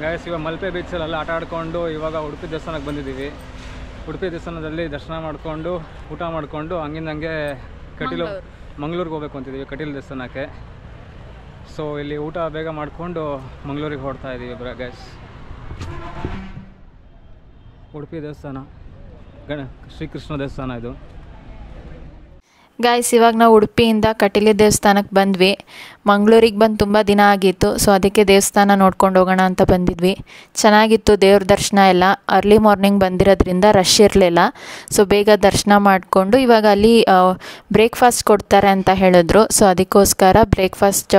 Guys ಇವಾಗ ಮಲ್ಪೆ ಬೀಚಲ್ಲೆಲ್ಲ ಆಟ ಆಡಿಕೊಂಡು ಇವಾಗ ಉಡುಪಿ ದೇವಸ್ಥಾನಕ್ಕೆ ಬಂದಿದ್ದೀವಿ. ಉಡುಪಿ ದೇವಸ್ಥಾನದಲ್ಲಿ ದರ್ಶನ ಮಾಡಿಕೊಂಡು ಊಟ ಮಾಡಿಕೊಂಡು ಹಂಗೆ ಕಟೀಲು ಮಂಗಳೂರಿಗೆ ಹೋಗ್ಬೇಕು ಅಂತಿದ್ದೀವಿ, ಕಟೀಲು ದೇವಸ್ಥಾನಕ್ಕೆ. ಸೊ ಇಲ್ಲಿ ಊಟ ಬೇಗ ಮಾಡಿಕೊಂಡು ಮಂಗಳೂರಿಗೆ ಹೊರಡ್ತಾ ಇದ್ದೀವಿ ಗೈಸ್. ಉಡುಪಿ ದೇವಸ್ಥಾನ ಶ್ರೀಕೃಷ್ಣ ದೇವಸ್ಥಾನ ಇದು. ಗಾಯ್ಸ್ ಇವಾಗ ನಾವು ಉಡುಪಿಯಿಂದ ಕಟೀಲು ದೇವಸ್ಥಾನಕ್ಕೆ ಬಂದ್ವಿ. ಮಂಗಳೂರಿಗೆ ಬಂದು ತುಂಬ ದಿನ ಆಗಿತ್ತು, ಸೊ ಅದಕ್ಕೆ ದೇವಸ್ಥಾನ ನೋಡ್ಕೊಂಡು ಹೋಗೋಣ ಅಂತ ಬಂದಿದ್ವಿ. ಚೆನ್ನಾಗಿತ್ತು ದೇವ್ರ ದರ್ಶನ ಎಲ್ಲ. ಅರ್ಲಿ ಮಾರ್ನಿಂಗ್ ಬಂದಿರೋದ್ರಿಂದ ರಶ್ ಇರಲಿಲ್ಲ, ಸೊ ಬೇಗ ದರ್ಶನ ಮಾಡಿಕೊಂಡು ಇವಾಗ ಅಲ್ಲಿ ಬ್ರೇಕ್ಫಾಸ್ಟ್ ಕೊಡ್ತಾರೆ ಅಂತ ಹೇಳಿದ್ರು. ಸೊ ಅದಕ್ಕೋಸ್ಕರ ಬ್ರೇಕ್ಫಾಸ್ಟ್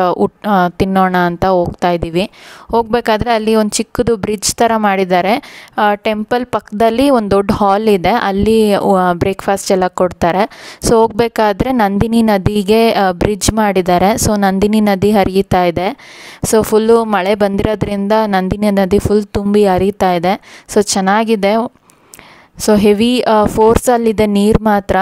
ತಿನ್ನೋಣ ಅಂತ ಹೋಗ್ತಾ ಇದ್ದೀವಿ. ಹೋಗಬೇಕಾದ್ರೆ ಅಲ್ಲಿ ಒಂದು ಚಿಕ್ಕದು ಬ್ರಿಡ್ಜ್ ಥರ ಮಾಡಿದ್ದಾರೆ. ಟೆಂಪಲ್ ಪಕ್ಕದಲ್ಲಿ ಒಂದು ದೊಡ್ಡ ಹಾಲ್ ಇದೆ, ಅಲ್ಲಿ ಬ್ರೇಕ್ಫಾಸ್ಟ್ ಎಲ್ಲ ಕೊಡ್ತಾರೆ. ಸೊ ಹೋಗ್ಬೇಕಾದ್ರೆ ನಂದಿನಿ ನದಿಗೆ ಬ್ರಿಡ್ಜ್ ಮಾಡಿದ್ದಾರೆ. ಸೊ ನಂದಿನಿ ನದಿ ಹರಿಯುತ್ತಾ ಇದೆ. ಸೊ ಫುಲ್ಲು ಮಳೆ ಬಂದಿರೋದ್ರಿಂದ ನಂದಿನಿ ನದಿ ಫುಲ್ ತುಂಬಿ ಹರಿಯುತ್ತಾ ಇದೆ. ಸೊ ಚೆನ್ನಾಗಿದೆ. ಸೊ ಹೆವಿ ಫೋರ್ಸಲ್ಲಿದೆ ನೀರು ಮಾತ್ರ.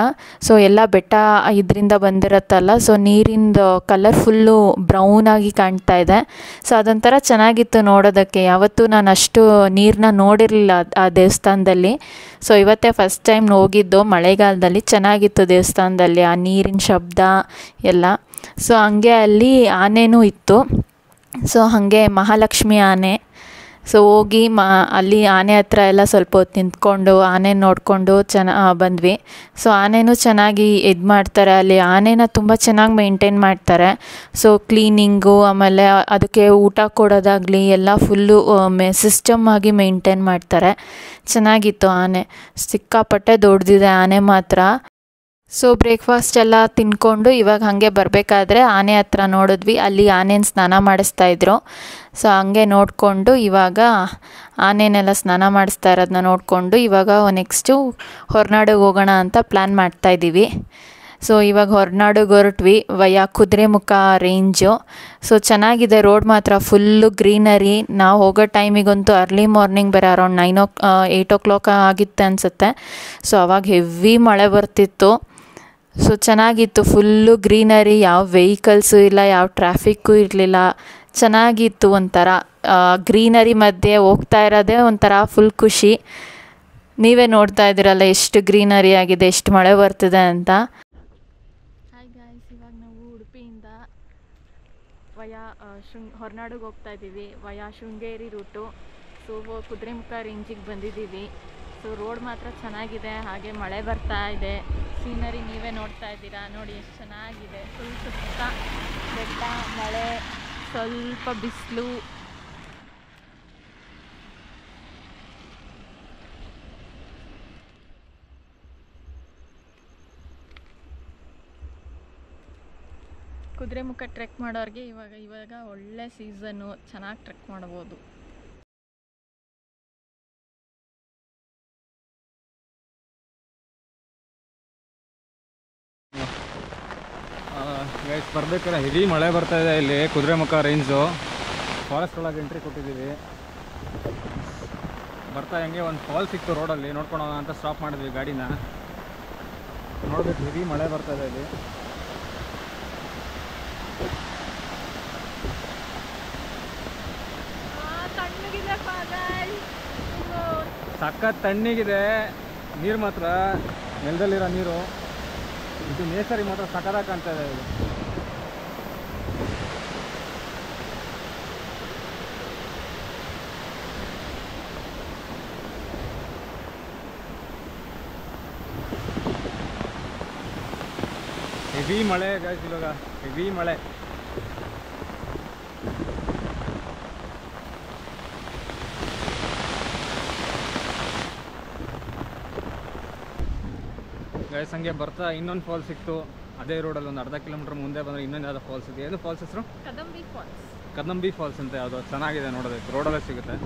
ಸೊ ಎಲ್ಲ ಬೆಟ್ಟ ಇದರಿಂದ ಬಂದಿರತ್ತಲ್ಲ, ಸೊ ನೀರಿಂದು ಕಲರ್ ಫುಲ್ಲು ಬ್ರೌನಾಗಿ ಕಾಣ್ತಾ ಇದೆ. ಸೊ ಅದೊಂಥರ ಚೆನ್ನಾಗಿತ್ತು ನೋಡೋದಕ್ಕೆ. ಯಾವತ್ತೂ ನಾನು ಅಷ್ಟು ನೀರನ್ನ ನೋಡಿರಲಿಲ್ಲ ಆ ದೇವಸ್ಥಾನದಲ್ಲಿ. ಸೊ ಇವತ್ತೇ ಫಸ್ಟ್ ಟೈಮ್ ಹೋಗಿದ್ದು ಮಳೆಗಾಲದಲ್ಲಿ. ಚೆನ್ನಾಗಿತ್ತು ದೇವಸ್ಥಾನದಲ್ಲಿ ಆ ನೀರಿನ ಶಬ್ದ ಎಲ್ಲ. ಸೊ ಹಂಗೆ ಅಲ್ಲಿ ಆನೆನೂ ಇತ್ತು. ಸೊ ಹಾಗೆ ಮಹಾಲಕ್ಷ್ಮಿ ಆನೆ. ಸೊ ಹೋಗಿ ಅಲ್ಲಿ ಆನೆ ಹತ್ರ ಎಲ್ಲ ಸ್ವಲ್ಪ ಹೊತ್ತು ನಿಂತ್ಕೊಂಡು ಆನೆ ನೋಡಿಕೊಂಡು ಬಂದ್ವಿ. ಸೊ ಆನೆನೂ ಚೆನ್ನಾಗಿ ಇದು ಮಾಡ್ತಾರೆ ಅಲ್ಲಿ. ಆನೆನ ತುಂಬ ಚೆನ್ನಾಗಿ ಮೇಂಟೈನ್ ಮಾಡ್ತಾರೆ. ಸೊ ಕ್ಲೀನಿಂಗು ಆಮೇಲೆ ಅದಕ್ಕೆ ಊಟ ಕೊಡೋದಾಗಲಿ ಎಲ್ಲ ಫುಲ್ಲು ಸಿಸ್ಟಮ್ ಆಗಿ ಮೇಂಟೈನ್ ಮಾಡ್ತಾರೆ. ಚೆನ್ನಾಗಿತ್ತು ಆನೆ. ಸಿಕ್ಕಾಪಟ್ಟೆ ದೊಡ್ಡದಿದೆ ಆನೆ ಮಾತ್ರ. ಸೊ ಬ್ರೇಕ್ಫಾಸ್ಟ್ ಎಲ್ಲ ತಿನ್ಕೊಂಡು ಇವಾಗ ಹಾಗೆ ಬರಬೇಕಾದ್ರೆ ಆನೆ ಹತ್ರ ನೋಡಿದ್ವಿ. ಅಲ್ಲಿ ಆನೆನ ಸ್ನಾನ ಮಾಡಿಸ್ತಾಯಿದ್ರು. ಸೊ ಹಂಗೆ ನೋಡಿಕೊಂಡು ಇವಾಗ ಆನೆನೆಲ್ಲ ಸ್ನಾನ ಮಾಡಿಸ್ತಾ ಇರೋದನ್ನ ನೋಡಿಕೊಂಡು ಇವಾಗ ನೆಕ್ಸ್ಟು ಹೊರನಾಡಿಗೆ ಹೋಗೋಣ ಅಂತ ಪ್ಲ್ಯಾನ್ ಮಾಡ್ತಾಯಿದ್ದೀವಿ. ಸೊ ಇವಾಗ ಹೊರನಾಡಿಗೆ ಹೊರಟ್ವಿ ವಯಾ ಕುದುರೆಮುಖ ರೇಂಜು. ಸೊ ಚೆನ್ನಾಗಿದೆ ರೋಡ್ ಮಾತ್ರ ಫುಲ್ಲು ಗ್ರೀನರಿ. ನಾವು ಹೋಗೋ ಟೈಮಿಗಂತೂ ಅರ್ಲಿ ಮಾರ್ನಿಂಗ್ ಬೇರೆ ಅರೌಂಡ್ 8 o'clock ಆಗಿತ್ತು ಅನಿಸುತ್ತೆ. ಸೊ ಅವಾಗ ಹೆವಿ ಮಳೆ ಬರ್ತಿತ್ತು. ಸೊ ಚೆನ್ನಾಗಿತ್ತು ಫುಲ್ಲು ಗ್ರೀನರಿ. ಯಾವ ವೆಹಿಕಲ್ಸು ಇಲ್ಲ, ಯಾವ ಟ್ರಾಫಿಕ್ಕು ಇರಲಿಲ್ಲ. ಚೆನ್ನಾಗಿತ್ತು. ಒಂಥರ ಗ್ರೀನರಿ ಮಧ್ಯೆ ಹೋಗ್ತಾ ಇರೋದೇ ಒಂಥರ ಫುಲ್ ಖುಷಿ. ನೀವೇ ನೋಡ್ತಾ ಇದ್ದೀರಲ್ಲ ಎಷ್ಟು ಗ್ರೀನರಿ ಆಗಿದೆ, ಎಷ್ಟು ಮಳೆ ಬರ್ತಿದೆ ಅಂತ. ಹಾಯ್ ಗಾಯ್ಸ್, ಇವಾಗ ನಾವು ಉಡುಪಿಯಿಂದ ವಯಾ ಹೊರನಾಡಿಗೆ ಹೋಗ್ತಾ ಇದ್ದೀವಿ. Via Sringeri route. So Kudremukh ರೇಂಜಿಗೆ ಬಂದಿದ್ದೀವಿ. ಸೊ ರೋಡ್ ಮಾತ್ರ ಚೆನ್ನಾಗಿದೆ. ಹಾಗೆ ಮಳೆ ಬರ್ತಾ ಇದೆ. ಸೀನರಿ ನೀವೇ ನೋಡ್ತಾ ಇದ್ದೀರಾ. ನೋಡಿ ಎಷ್ಟು ಚೆನ್ನಾಗಿದೆ. ಫುಲ್ ಸುತ್ತ ಬೆಟ್ಟ, ಮಳೆ, ಸ್ವಲ್ಪ ಬಿಸಿಲು. ಕುದುರೆಮುಖ ಟ್ರೆಕ್ ಮಾಡೋರಿಗೆ ಇವಾಗ ಒಳ್ಳೆ ಸೀಸನ್ನು, ಚೆನ್ನಾಗಿ ಟ್ರೆಕ್ ಮಾಡ್ಬೋದು. ಗೈಸ್ ಬರ್ಬೇಕಾದ್ರೆ ಹೆವಿ ಮಳೆ ಬರ್ತಾ ಇದೆ. ಇಲ್ಲಿ ಕುದುರೆಮುಖ ರೇಂಜು ಫಾರೆಸ್ಟ್ ಒಳಗೆ ಎಂಟ್ರಿ ಕೊಟ್ಟಿದ್ದೀವಿ. ಬರ್ತಾ ಹೆಂಗೆ ಒಂದು ಫಾಲ್ ಸಿಕ್ತು ರೋಡಲ್ಲಿ, ನೋಡ್ಕೊಳೋಣ ಅಂತ ಸ್ಟಾಪ್ ಮಾಡಿದ್ವಿ ಗಾಡಿನ. ನೋಡ್ಬೇಕು ಹೆವಿ ಮಳೆ ಬರ್ತಾ ಇದೆ ಇಲ್ಲಿ. ಸಖತ್ ತಣ್ಣಗಿದೆ ನೀರು ಮಾತ್ರ. ನೆಲದಲ್ಲಿರೋ ನೀರು ಇದು ನೇಸರಿ ಮಾತ್ರ ಸಖತ್ತಾಗಿ ಕಾಣ್ತಾ ಇದೆ ಇದು. ಹೆವಿ ಮಳೆ ಗೈಸ್, ಇವಾಗ ಹೆವಿ ಮಳೆ. ಗೈಸ್ ಹಂಗೆ ಬರ್ತಾ ಇನ್ನೊಂದು ಫಾಲ್ಸ್ ಸಿಕ್ತು. ಅದೇ ರೋಡಲ್ಲಿ ಒಂದು ಅರ್ಧ ಕಿಲೋಮೀಟರ್ ಮುಂದೆ ಬಂದರೆ ಇನ್ನೊಂದು ಯಾವುದೋ ಫಾಲ್ಸ್ ಇದೆ. ಏನು ಫಾಲ್ಸ್ ಹೆಸರು? ಕದಂಬಿ ಫಾಲ್ಸ್ ಅಂತ ಯಾವುದೋ ಚೆನ್ನಾಗಿದೆ ನೋಡೋದಕ್ಕೆ. ರೋಡಲ್ಲೇ ಸಿಗುತ್ತೆ.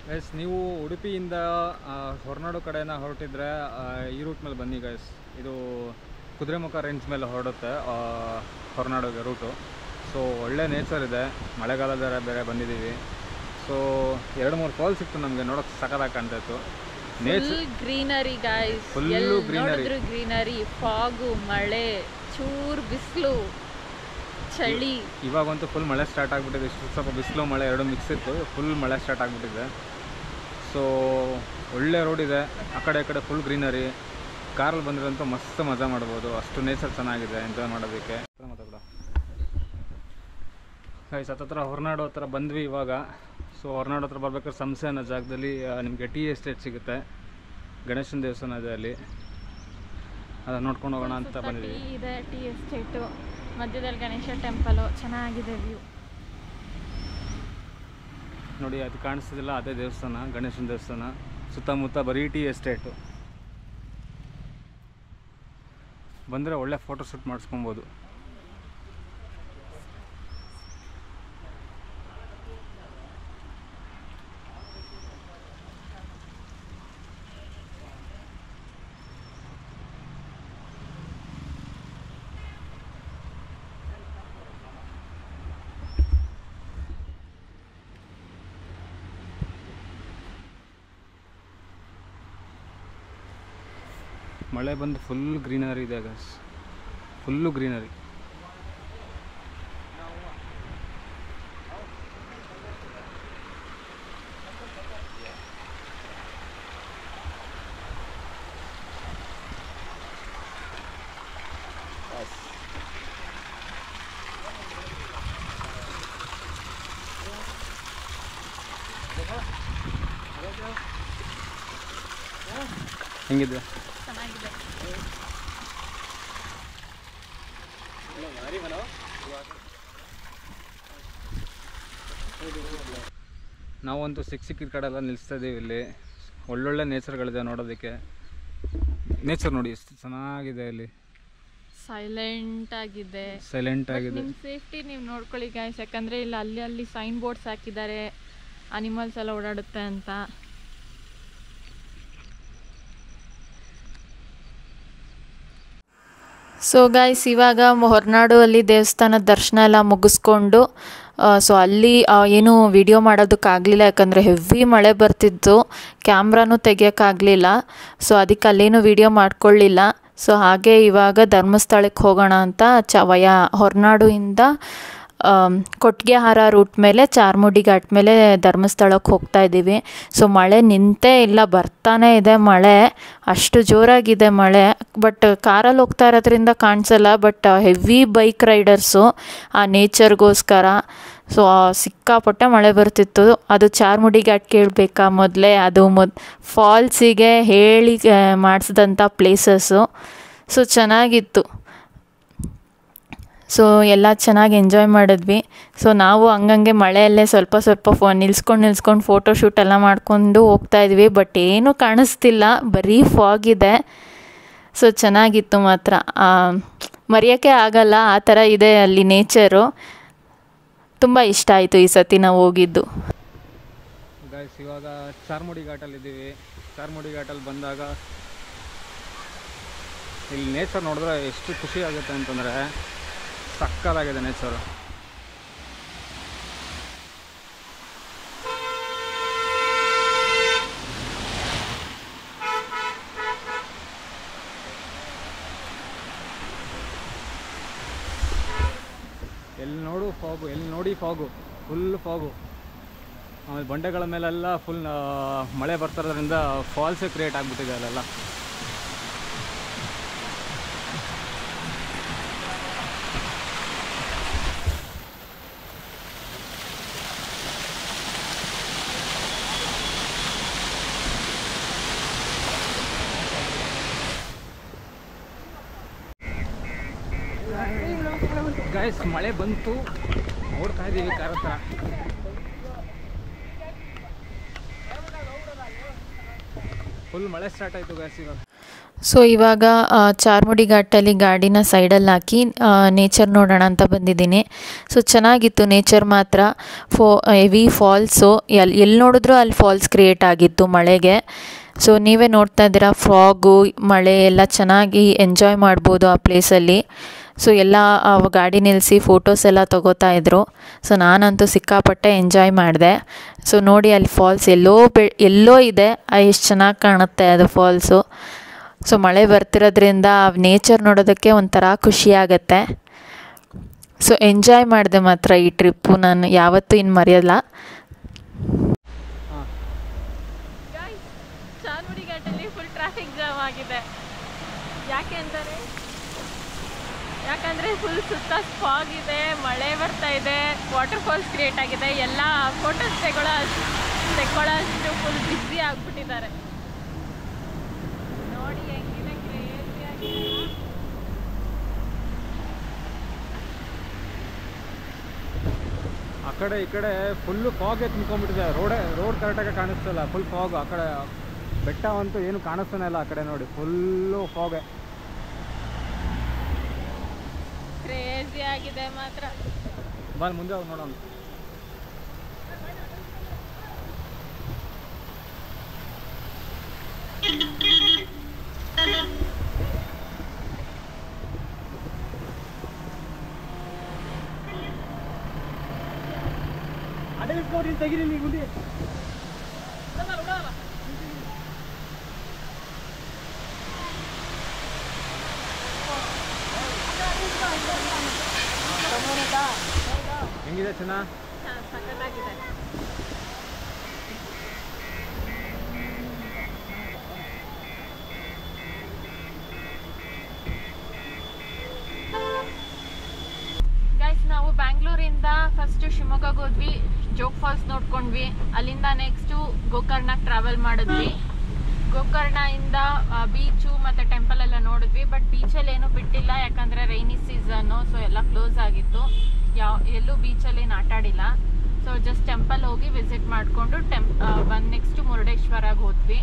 ಗೈಸ್ ನೀವು ಉಡುಪಿಯಿಂದ ಹೊರನಾಡು ಕಡೆನ ಹೊರಟಿದ್ರೆ ಈ ರೂಟ್ ಮೇಲೆ ಬನ್ನಿ ಗೈಸ್. ಇದು ಕುದುರೆಮುಖ ರೇಂಜ್ ಮೇಲೆ ಹೊರಡುತ್ತೆ ಹೊರನಾಡುಗೆ ರೂಟು. ಸೊ ಒಳ್ಳೆ ನೇಚರ್ ಇದೆ, ಮಳೆಗಾಲದ ಬೇರೆ ಬಂದಿದ್ದೀವಿ. ಸೊ 2-3 ಫಾಲ್ಸ್ ಸಿಕ್ತು ನಮಗೆ, ನೋಡೋಕೆ ಸಖತ್ತಾಗಿ ಕಾಣ್ತಾಯಿತ್ತು. Nature greenery guys, full greenery, fog, ಮಳೆ, ಚೂರು ಬಿಸಿಲು, ಚಳಿ. ಇವಾಗಂತೂ ಫುಲ್ ಮಳೆ ಸ್ಟಾರ್ಟ್ ಆಗಿಬಿಟ್ಟಿದೆ. ಇಷ್ಟು ಸ್ವಲ್ಪ ಬಿಸಿಲು ಮಳೆ ಎರಡು ಮಿಕ್ಸ್ ಇತ್ತು, ಫುಲ್ ಮಳೆ ಸ್ಟಾರ್ಟ್ ಆಗಿಬಿಟ್ಟಿದೆ. ಸೊ ಒಳ್ಳೆ ರೋಡ್ ಇದೆ, ಆ ಕಡೆ ಈ ಕಡೆ ಫುಲ್ ಗ್ರೀನರಿ. ಕಾರಲ್ಲಿ ಬಂದಿರೋಂಥ ಮಸ್ತ್ ಮಜಾ ಮಾಡ್ಬೋದು, ಅಷ್ಟು ನೇಚರ್ ಚೆನ್ನಾಗಿದೆ ಎಂಜಾಯ್ ಮಾಡೋದಕ್ಕೆ. ಗೈಸ್ ಹತ್ತತ್ರ ಹೊರನಾಡು ಹತ್ರ ಬಂದ್ವಿ ಇವಾಗ. ಸೊ ಹೊರನಾಡು ಹತ್ರ ಬರ್ಬೇಕಾದ್ರೆ ಸಂಸೆ ಅನ್ನೋ ಜಾಗದಲ್ಲಿ ನಿಮಗೆ ಟೀ ಎಸ್ಟೇಟ್ ಸಿಗುತ್ತೆ. ಗಣೇಶನ ದೇವಸ್ಥಾನ ಇದೆ ಅಲ್ಲಿ, ಅದನ್ನು ನೋಡ್ಕೊಂಡು ಹೋಗೋಣ ಅಂತ ಬಂದಿದ್ದೀವಿ. ಇದೆ ಟೀ ಎಸ್ಟೇಟು, ಮಧ್ಯದಲ್ಲಿ ಗಣೇಶ ಟೆಂಪಲು, ಚೆನ್ನಾಗಿದೆ ವ್ಯೂ ನೋಡಿ. ಅದು ಕಾಣಿಸ್ತಿದಿಲ್ಲ, ಅದೇ ದೇವಸ್ಥಾನ, ಗಣೇಶನ ದೇವಸ್ಥಾನ. ಸುತ್ತಮುತ್ತ ಬರೀ ಟೀ ಎಸ್ಟೇಟು. ಬಂದರೆ ಒಳ್ಳೆ ಫೋಟೋ ಶೂಟ್ ಮಾಡಿಸ್ಕೊಬೋದು. ಮಳೆ ಬಂದು ಫುಲ್ ಗ್ರೀನರಿ ಇದೆ ಗೈಸ್, ಫುಲ್ಲು ಗ್ರೀನರಿ. ಹೆಂಗಿದೆ? ಚೆನ್ನಾಗಿದೆ. ನಾವಂತೂ ಸಿಕ್ಕಿದ ಕಡೆ ಎಲ್ಲ ನಿಲ್ಲಿಸ್ತಾ ಇದ್ದೀವಿ. ಇಲ್ಲಿ ಒಳ್ಳೊಳ್ಳೆ ನೇಚರ್ಗಳಿದೆ ನೋಡೋದಕ್ಕೆ. ನೇಚರ್ ನೋಡಿ ಎಷ್ಟು ಚೆನ್ನಾಗಿದೆ, ಇಲ್ಲಿ ಸೈಲೆಂಟ್ ಆಗಿದೆ. ನಿಮ್ಮ ಸೇಫ್ಟಿ ನೀವು ನೋಡ್ಕೊಳ್ಳಿ ಗೈಸ್, ಯಾಕಂದರೆ ಇಲ್ಲಿ ಅಲ್ಲಿ ಸೈನ್ ಬೋರ್ಡ್ಸ್ ಹಾಕಿದ್ದಾರೆ ಅನಿಮಲ್ಸ್ ಎಲ್ಲ ಓಡಾಡುತ್ತೆ ಅಂತ. ಸೊ ಗೈಸ್ ಇವಾಗ ಹೊರನಾಡು ಅಲ್ಲಿ ದೇವಸ್ಥಾನದ ದರ್ಶನ ಎಲ್ಲ ಮುಗಿಸ್ಕೊಂಡು ಸೊ ಅಲ್ಲಿ ಏನು ವಿಡಿಯೋ ಮಾಡೋದಕ್ಕಾಗಲಿಲ್ಲ, ಯಾಕಂದರೆ ಹೆವಿ ಮಳೆ ಬರ್ತಿತ್ತು, ಕ್ಯಾಮ್ರಾನೂ ತೆಗಿಯೋಕ್ಕಾಗಲಿಲ್ಲ. ಸೊ ಅದಕ್ಕೆ ಅಲ್ಲೇನು ವಿಡಿಯೋ ಮಾಡ್ಕೊಳ್ಳಿಲ್ಲ. ಸೊ ಹಾಗೆ ಇವಾಗ ಧರ್ಮಸ್ಥಳಕ್ಕೆ ಹೋಗೋಣ ಅಂತ ಹೊರನಾಡುಯಿಂದ ಕೊಟ್ಟಿಗೆಹಾರ ರೂಟ್ ಮೇಲೆ ಚಾರ್ಮುಡಿ ಘಾಟ್ ಮೇಲೆ ಧರ್ಮಸ್ಥಳಕ್ಕೆ ಹೋಗ್ತಾ ಇದ್ದೀವಿ. ಸೊ ಮಳೆ ನಿಂತೇ ಇಲ್ಲ, ಬರ್ತಾನೆ ಇದೆ ಮಳೆ, ಅಷ್ಟು ಜೋರಾಗಿದೆ ಮಳೆ. ಬಟ್ ಕಾರಲ್ಲಿ ಹೋಗ್ತಾ ಇರೋದ್ರಿಂದ ಕಾಣಿಸಲ್ಲ, ಬಟ್ ಹೆವಿ ಬೈಕ್ ರೈಡರ್ಸು ಆ ನೇಚರ್ಗೋಸ್ಕರ. ಸೊ ಸಿಕ್ಕಾಪಟ್ಟೆ ಮಳೆ ಬರ್ತಿತ್ತು. ಅದು ಚಾರ್ಮುಡಿ ಘಾಟ್ ಕೇಳಬೇಕಾ ಮೊದಲೇ, ಅದು ಫಾಲ್ಸಿಗೆ ಹೇಳಿ ಮಾಡಿಸಿದಂಥ ಪ್ಲೇಸಸ್ಸು. ಸೊ ಚೆನ್ನಾಗಿತ್ತು. ಸೊ ಎಲ್ಲ ಚೆನ್ನಾಗಿ ಎಂಜಾಯ್ ಮಾಡಿದ್ವಿ. ಸೊ ನಾವು ಹಂಗಂಗೆ ಮಳೆಯಲ್ಲೇ ಸ್ವಲ್ಪ ನಿಲ್ಸ್ಕೊಂಡು ಫೋಟೋ ಶೂಟ್ ಎಲ್ಲ ಮಾಡ್ಕೊಂಡು ಹೋಗ್ತಾಯಿದ್ವಿ. ಬಟ್ ಏನೂ ಕಾಣಿಸ್ತಿಲ್ಲ, ಬರೀ ಫಾಗ್ ಇದೆ. ಸೊ ಚೆನ್ನಾಗಿತ್ತು ಮಾತ್ರ, ಮರೆಯೋಕ್ಕೆ ಆಗಲ್ಲ, ಆ ಥರ ಇದೆ ಅಲ್ಲಿ ನೇಚರು. ತುಂಬ ಇಷ್ಟ ಆಯಿತು ಈ ಸತಿ ನಾವು ಹೋಗಿದ್ದು. ಗೈಸ್ ಇವಾಗ ಚಾರ್ಮುಡಿ ಘಾಟಲ್ಲಿದ್ದೀವಿ. ಚಾರ್ಮುಡಿ ಘಾಟಲ್ಲಿ ಬಂದಾಗ ಇಲ್ಲಿ ನೇಚರ್ ನೋಡಿದ್ರೆ ಎಷ್ಟು ಖುಷಿ ಆಗುತ್ತೆ ಅಂತಂದರೆ ಸಕ್ಕತ್ತಾಗಿದೆ ನೇಚರು. ಎಲ್ಲಿ ನೋಡಿ ಫಾಗು, ಫುಲ್ ಫಾಗು. ಆಮೇಲೆ ಬಂಡೆಗಳ ಮೇಲೆಲ್ಲ ಫುಲ್ ಮಳೆ ಬರ್ತಿರೋದ್ರಿಂದ ಫಾಲ್ಸೇ ಕ್ರಿಯೇಟ್ ಆಗಿಬಿಟ್ಟಿದೆ ಅಲ್ಲೆಲ್ಲ. ಗೈಸ್ ಮಳೆ ಬಂತು, ನೋಡ್ತಾ ಇದ್ದೀವಿ ಕಾರ್ ಹತ್ರ. ಫುಲ್ ಮಳೆ ಸ್ಟಾರ್ಟ್ ಆಯಿತು ಗೈಸ್ ಇವಾಗ. ಸೊ ಇವಾಗ ಚಾರ್ಮುಡಿ ಘಾಟಲ್ಲಿ ಗಾಡಿನ ಸೈಡಲ್ಲಿ ಹಾಕಿ ನೇಚರ್ ನೋಡೋಣ ಅಂತ ಬಂದಿದ್ದೀನಿ. ಸೊ ಚೆನ್ನಾಗಿತ್ತು ನೇಚರ್ ಮಾತ್ರ. ಹೆವಿ ಫಾಲ್ಸು, ಎಲ್ಲಿ ನೋಡಿದ್ರೂ ಅಲ್ಲಿ ಫಾಲ್ಸ್ ಕ್ರಿಯೇಟ್ ಆಗಿತ್ತು ಮಳೆಗೆ. ಸೊ ನೀವೇ ನೋಡ್ತಾ ಇದ್ದೀರಾ, ಫಾಗು ಮಳೆ ಎಲ್ಲ ಚೆನ್ನಾಗಿ ಎಂಜಾಯ್ ಮಾಡ್ಬೋದು ಆ ಪ್ಲೇಸಲ್ಲಿ. ಸೊ ಎಲ್ಲ ಗಾಡಿ ನಿಲ್ಲಿಸಿ ಫೋಟೋಸ್ ಎಲ್ಲ ತೊಗೋತಾ ಇದ್ರು. ಸೊ ನಾನಂತೂ ಸಿಕ್ಕಾಪಟ್ಟೆ ಎಂಜಾಯ್ ಮಾಡಿದೆ. ಸೊ ನೋಡಿ ಅಲ್ಲಿ ಫಾಲ್ಸ್ ಎಲ್ಲೋ ಇದೆ, ಎಷ್ಟು ಚೆನ್ನಾಗಿ ಕಾಣುತ್ತೆ ಅದು ಫಾಲ್ಸು. ಸೊ ಮಳೆ ಬರ್ತಿರೋದ್ರಿಂದ ನೇಚರ್ ನೋಡೋದಕ್ಕೆ ಒಂಥರ ಖುಷಿಯಾಗತ್ತೆ. ಸೊ ಎಂಜಾಯ್ ಮಾಡಿದೆ ಮಾತ್ರ ಈ ಟ್ರಿಪ್ಪು, ನಾನು ಯಾವತ್ತೂ ಇನ್ನು ಮರೆಯಲ್ಲ. ಚಾರ್ಮುಡಿ ಘಾಟಲ್ಲಿ ಫುಲ್ ಟ್ರಾಫಿಕ್ ಜಾಮ್ ಆಗಿದೆ. ಯಾಕಂದರೆ ಫುಲ್ ಸುತ್ತ ಫಾಗ್ ಇದೆ, ಮಳೆ ಬರ್ತಾ ಇದೆ, ವಾಟರ್ ಫಾಲ್ಸ್ ಕ್ರಿಯೇಟ್ ಆಗಿದೆ. ಎಲ್ಲ ಫೋಟೋಸ್ ತೆಗೊಳ್ಳೋಷ್ಟು ಫುಲ್ ಬ್ಯುಸಿ ಆಗಿಬಿಟ್ಟಿದ್ದಾರೆ. ನೋಡಿ ಹೆಂಗಿದೆ, ಕ್ರೇಜಿ ಆಗಿದೆ. ಆ ಕಡೆ ಈ ಕಡೆ ಫುಲ್ಲು ಫಾಗೆ ತುಂಬ್ಕೊಂಡ್ಬಿಟ್ಟಿದೆ. ರೋಡ್ ಕರೆಕ್ಟಾಗಿ ಕಾಣಿಸ್ತಲ್ಲ, ಫುಲ್ ಫಾಗ್. ಆ ಕಡೆ ಬೆಟ್ಟ ಅಂತೂ ಏನು ಕಾಣಿಸ್ತಾನೆ ಇಲ್ಲ. ಆ ಕಡೆ ನೋಡಿ ಫುಲ್ಲು ಫಾಗೆ. ಕ್ರೇಜಿ ಆಗಿದೆ ಮಾತ್ರ. ಬನ್ನಿ ಮುಂದೆ ಹೋಗಿ ನೋಡೋಣ. ತೆಗಿರಿ ನೀವು ಮುಂದೆ. ಹೆಂಗಿದೆ ಚೆನ್ನ? ಸಖತ್ತಾಗಿದೆ. ಗೈಸ್, ನಾವು ಬ್ಯಾಂಗ್ಳೂರಿಂದ ಫಸ್ಟ್ ಶಿವಮೊಗ್ಗಕ್ಕೆ ಹೋದ್ವಿ, ಜೋಗ್ ಫಾಲ್ಸ್ ನೋಡ್ಕೊಂಡ್ವಿ. ಅಲ್ಲಿಂದ ನೆಕ್ಸ್ಟು ಗೋಕರ್ಣಕ್ಕೆ ಟ್ರಾವೆಲ್ ಮಾಡಿದ್ವಿ. ಗೋಕರ್ಣದಿಂದ ಬೀಚು ಮತ್ತು ಟೆಂಪಲ್ ಎಲ್ಲ ನೋಡಿದ್ವಿ. ಬಟ್ ಬೀಚಲ್ಲಿ ಏನೂ ಬಿಟ್ಟಿಲ್ಲ, ಯಾಕಂದರೆ ರೈನಿ ಸೀಸನ್ನು. ಸೊ ಎಲ್ಲ ಕ್ಲೋಸ್ ಆಗಿತ್ತು, ಎಲ್ಲೂ ಬೀಚಲ್ಲಿ ಏನು ಆಟಾಡಿಲ್ಲ. ಸೊ ಜಸ್ಟ್ ಟೆಂಪಲ್ ಹೋಗಿ ವಿಸಿಟ್ ಮಾಡಿಕೊಂಡು ಬಂದು ನೆಕ್ಸ್ಟು ಮುರುಡೇಶ್ವರಗೆ ಹೋದ್ವಿ.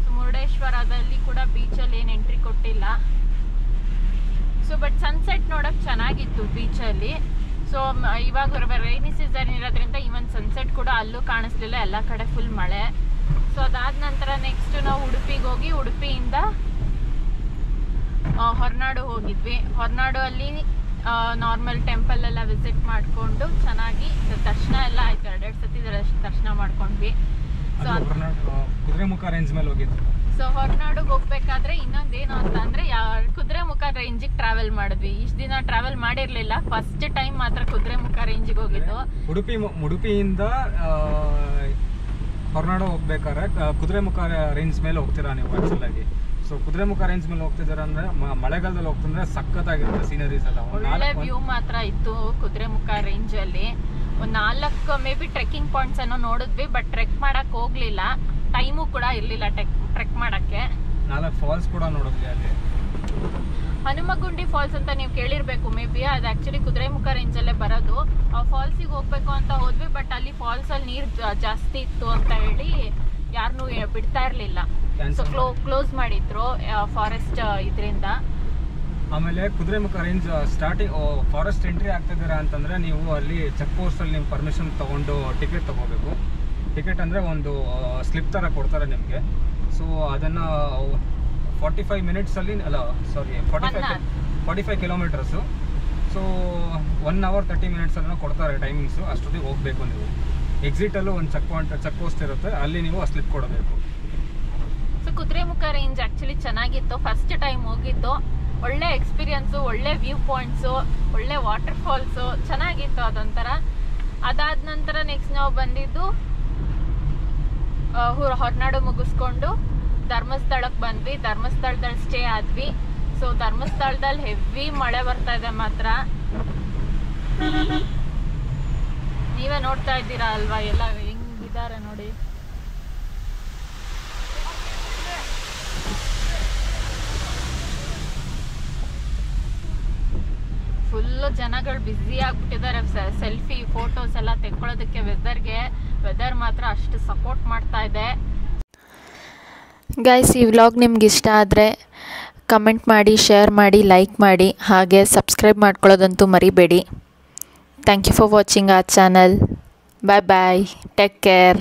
ಸೊ ಮುರುಡೇಶ್ವರದಲ್ಲಿ ಕೂಡ ಬೀಚಲ್ಲಿ ಏನು ಎಂಟ್ರಿ ಕೊಟ್ಟಿಲ್ಲ. ಸೊ ಬಟ್ ಸನ್ಸೆಟ್ ನೋಡೋಕ್ಕೆ ಚೆನ್ನಾಗಿತ್ತು ಬೀಚಲ್ಲಿ. ಸೊ ಇವಾಗ ರೈನಿ ಸೀಸನ್ ಇರೋದ್ರಿಂದ ಈವನ್ ಸನ್ಸೆಟ್ ಕೂಡ ಅಲ್ಲೂ ಕಾಣಿಸ್ಲಿಲ್ಲ, ಎಲ್ಲ ಕಡೆ ಫುಲ್ ಮಳೆ. ಸೊ ಅದಾದ ನಂತರ ನೆಕ್ಸ್ಟ್ ನಾವು ಉಡುಪಿಗೆ ಹೋಗಿ, ಉಡುಪಿಯಿಂದ ಹೊರನಾಡು ಹೋಗಿದ್ವಿ. ಹೊರನಾಡು ಅಲ್ಲಿ ನಾರ್ಮಲ್ ಟೆಂಪಲ್ ಎಲ್ಲ ವಿಸಿಟ್ ಮಾಡಿಕೊಂಡು ಚೆನ್ನಾಗಿ ದರ್ಶನ ಎಲ್ಲ ಆಯ್ತು. 2 ಸತಿ ದರ್ಶನ ಮಾಡ್ಕೊಂಡ್ವಿ. ಸೊ ಕುದುರೆಮುಖ ರೇಂಜ್ ಮೇಲೆ ಹೋಗಿದ್ವಿ. ಸೊ ಹೊರನಾಡಿಗೆ ಹೋಗ್ಬೇಕಾದ್ರೆ ಇನ್ನೊಂದೇನು ಅಂತ ಅಂದರೆ ಕುದುರೆಮುಖ ರೇಂಜಿಗೆ ಟ್ರಾವೆಲ್ ಮಾಡಿದ್ವಿ. ಇಷ್ಟು ದಿನ ಟ್ರಾವೆಲ್ ಮಾಡಿರಲಿಲ್ಲ, ಫಸ್ಟ್ ಟೈಮ್ ಮಾತ್ರ ಕುದುರೆಮುಖ ರೇಂಜಿಗೆ ಹೋಗಿದ್ದು. ಉಡುಪಿಯಿಂದ ಹೊರನಾಡು ಹೋಗ್ಬೇಕಾದ್ರೆ ಕುದುರೆಮುಖ ರೇಂಜ್ ಮೇಲೆ ಹೋಗ್ತೀರಾ ನೀವು ಆಕ್ಚುಲ್ ಆಗಿ. ಸೊ ಕುದುರೆಮುಖ ರೇಂಜ್ ಮೇಲೆ ಹೋಗ್ತಿದ್ದೀರಾ ಅಂದ್ರೆ ಮಳೆಗಾಲದಲ್ಲಿ ಹೋಗ್ತಂದ್ರೆ ಸಖತ್ತಾಗಿರುತ್ತೆ ಸೀನರೀಸ್ ಎಲ್ಲ. ಒಳ್ಳೆ ವ್ಯೂ ಮಾತ್ರ ಇತ್ತು ಕುದುರೆಮುಖ ರೇಂಜ್ ಅಲ್ಲಿ. ಒಂದು 4 ಮೇ ಬಿ ಟ್ರೆಕ್ಕಿಂಗ್ ಪಾಯಿಂಟ್ಸ್ ಅನ್ನೋ ನೋಡಿದ್ವಿ. ಬಟ್ ಟ್ರೆಕ್ ಮಾಡಕ್ ಹೋಗ್ಲಿಲ್ಲ, ಟೈಮು ಕೂಡ ಇರ್ಲಿಲ್ಲ ಟ್ರೆಕ್ ಮಾಡಕ್ಕೆ. 4 ಫಾಲ್ಸ್ ಕೂಡ ನೋಡಿದ್ವಿ ಅಲ್ಲಿ. ಹನುಮಗುಂಡಿ ಫಾಲ್ಸ್ ಅಂತ ನೀವು ಕೇಳಿರ್ಬೇಕು ಮೇ ಬಿ, ಅದು ಆಕ್ಚುಲಿ ಕುದುರೆಮುಖ ರೇಂಜ್ ಅಲ್ಲೇ ಬರೋದು. ಆ ಫಾಲ್ಸಿಗೆ ಹೋಗ್ಬೇಕು ಅಂತ ಹೋದ್ವಿ. ಬಟ್ ಅಲ್ಲಿ ಫಾಲ್ಸ್ ಅಲ್ಲಿ ನೀರು ಜಾಸ್ತಿ ಇತ್ತು ಅಂತ ಹೇಳಿ ಯಾರನ್ನೂ ಬಿಡ್ತಾ ಇರ್ಲಿಲ್ಲ. ಸೊ ಕ್ಲೋಸ್ ಮಾಡಿದ್ರು ಫಾರೆಸ್ಟ್ ಇದರಿಂದ. ಆಮೇಲೆ Kudremukh range starting forest entry ಆಗ್ತಿದ್ದೀರಾ ಅಂತಂದ್ರೆ ನೀವು ಅಲ್ಲಿ ಚೆಕ್ ಪೋಸ್ಟ್ ಅಲ್ಲಿ ನೀವು ಪರ್ಮಿಷನ್ ತಗೊಂಡು ಟಿಕೆಟ್ ತಗೋಬೇಕು. ಟಿಕೆಟ್ ಅಂದ್ರೆ ಒಂದು ಸ್ಲಿಪ್ ತರ ಕೊಡ್ತಾರೆ ನಿಮಗೆ. ಸೊ ಅದನ್ನ 45 ಮಿನಿಟ್ಸಲ್ಲಿ ಅಲ್ಲ ಸಾರಿ 45 ಕಿಲೋಮೀಟರ್ಸು. ಸೊ 1 hour 30 minutes ಅನ್ನ ಕೊಡ್ತಾರೆ ಟೈಮಿಂಗ್ಸು. ಅಷ್ಟೊತ್ತಿಗೆ ಹೋಗಬೇಕು ನೀವು. ಎಕ್ಸಿಟಲ್ಲೂ ಒಂದು ಚೆಕ್ ಪೋಸ್ಟ್ ಇರುತ್ತೆ, ಅಲ್ಲಿ ನೀವು ಸ್ಲಿಪ್ ಕೊಡಬೇಕು. ಸೊ ಕುದುರೆಮುಖ ರೇಂಜ್ ಆ್ಯಕ್ಚುಲಿ ಚೆನ್ನಾಗಿತ್ತು, ಫಸ್ಟ್ ಟೈಮ್ ಹೋಗಿದ್ದು. ಒಳ್ಳೆ ಎಕ್ಸ್ಪೀರಿಯನ್ಸು, ಒಳ್ಳೆ ವ್ಯೂ ಪಾಯಿಂಟ್ಸು, ಒಳ್ಳೆ ವಾಟರ್ ಫಾಲ್ಸು, ಚೆನ್ನಾಗಿತ್ತು ಅದೊಂಥರ. ಅದಾದ ನಂತರ ನೆಕ್ಸ್ಟ್ ನಾವು ಬಂದಿದ್ದು ಹೊರನಾಡು ಮುಗಿಸ್ಕೊಂಡು ಧರ್ಮಸ್ಥಳಕ್ಕೆ ಬಂದ್ವಿ. ಧರ್ಮಸ್ಥಳದಲ್ಲಿ ಸ್ಟೇ ಆದ್ವಿ. ಸೊ ಧರ್ಮಸ್ಥಳದಲ್ಲಿ ಹೆವಿ ಮಳೆ ಬರ್ತಾ ಇದೆ ಮಾತ್ರ. ನೀವೇ ನೋಡ್ತಾ ಇದ್ದೀರಾ ಅಲ್ವಾ ಎಲ್ಲ ಹೆಂಗಿದ್ದಾರೆ ನೋಡಿ. ಫುಲ್ಲು ಜನಗಳು ಬ್ಯುಸಿ ಆಗ್ಬಿಟ್ಟಿದ್ದಾರೆ. ಸೆಲ್ಫಿ ಫೋಟೋಸ್ ಎಲ್ಲ ತೆಕ್ಕೊಳ್ಳೋದಕ್ಕೆ ವೆದರ್ ಮಾತ್ರ ಅಷ್ಟು ಸಪೋರ್ಟ್ ಮಾಡ್ತಾ ಇದೆ. ಗೈಸ್, ಈ ವ್ಲಾಗ್ ನಿಮ್ಗೆ ಇಷ್ಟ ಆದರೆ ಕಮೆಂಟ್ ಮಾಡಿ, ಶೇರ್ ಮಾಡಿ, ಲೈಕ್ ಮಾಡಿ, ಹಾಗೆ ಸಬ್ಸ್ಕ್ರೈಬ್ ಮಾಡ್ಕೊಳ್ಳೋದಂತೂ ಮರಿಬೇಡಿ. Thank you for watching our channel. Bye bye, take care.